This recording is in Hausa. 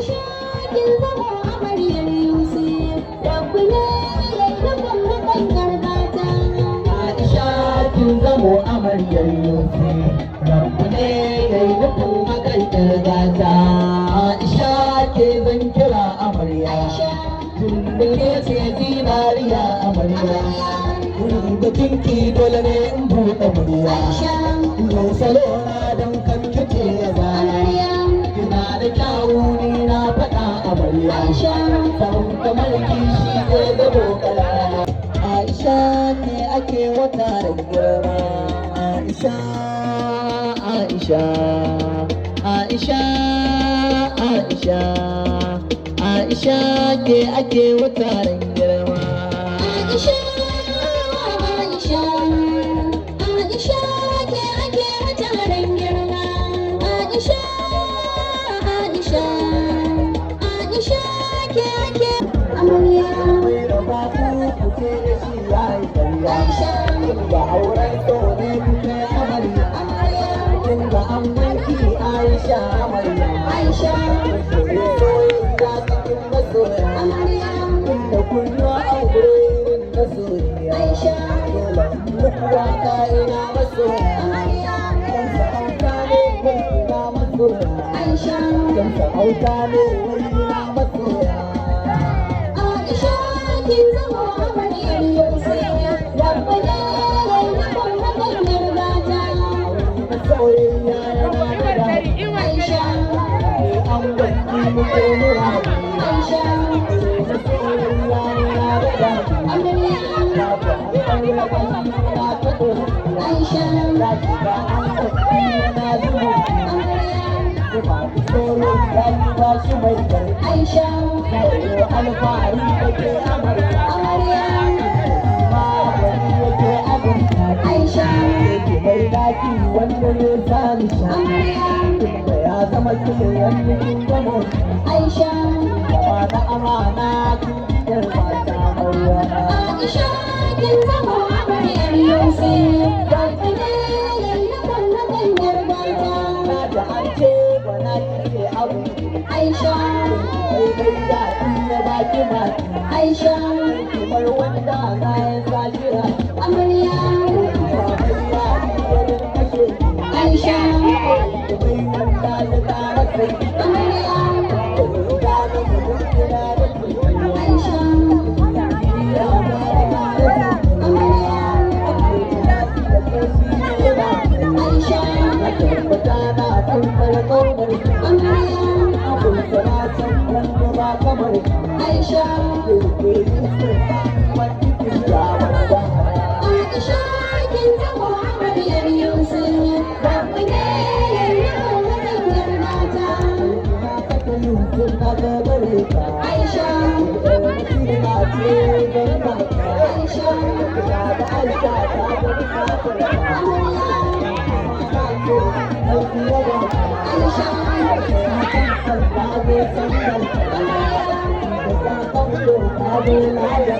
Aisha kin zama amaryar Yusuf, Rabbana ya raba makan garbata. Aisha kin zamo amaryar Yusuf, Rabbu ne ya yi nufin makantar gata. Aisha ke zan kira amarya, tun da ke ce zinariya amarya. Da kinki dole ne in buɗe murya, yau salo na don kan kike ya zaya. Kina da kyawu ni na faɗa amarya, san kamar kishi zai zamo kala. Aisha ne ake wata da girma. Aisha, Aisha, Aisha, Aisha, Aisha ke ake wata da girma. Aisha, Aisha, Aisha ke ake mataran girma. Aisha, Aisha, Aisha ke ake amarya. Mai raba ku ce da shi ya yi karya. Ga auren so ne kuke amarya. Ga an wanki Aisha amarya. Soyayya cikin masoya. Da kunya aure irin na soyayya. Dole muku waka ina masoya. Dan sa'auta ne wai ina masoya. Dan sa'auta ne wai ina masoya. Aisha kin zama amaryar Yusuf, Rabbana ya raba makan garbata. Soyayya yana da daɗi. Aisha, An gwaji muke muradi. Aisha, Soyayya yana da daɗi. amarya. Ya fi alƙawari na ta ɗori. Aisha, Ya ci ga an gwaji yana zuwa. amarya. Kuma soyayya ni ba shi mai ƙarfi. Aisha, Yau alfahari da ke amarya. amarya. Ma wani yake abin daɗi. Aisha, Yake mai daɗi wanda ne sani sha. amarya. Tunda ya zama cikin wani kin gamo. Aisha, Gaba na amana kin biyar mata mauya. Aisha kin zama amaryar Yusuf, Rabbana ya raba makan garbata. Na da an ce ba na kike abu. Aisha, Bai bai daɗi ya baki mati. Aisha, Kamar wanda na ya sa kira. amarya. Aisha, Bai wanda ya ƙara kai. amarya. Aisha, Aisha, Aisha kin zama amaryar Yusuf, Rabbana ya raba makan garbata. Aisha, Aisha, amarya. Aisha,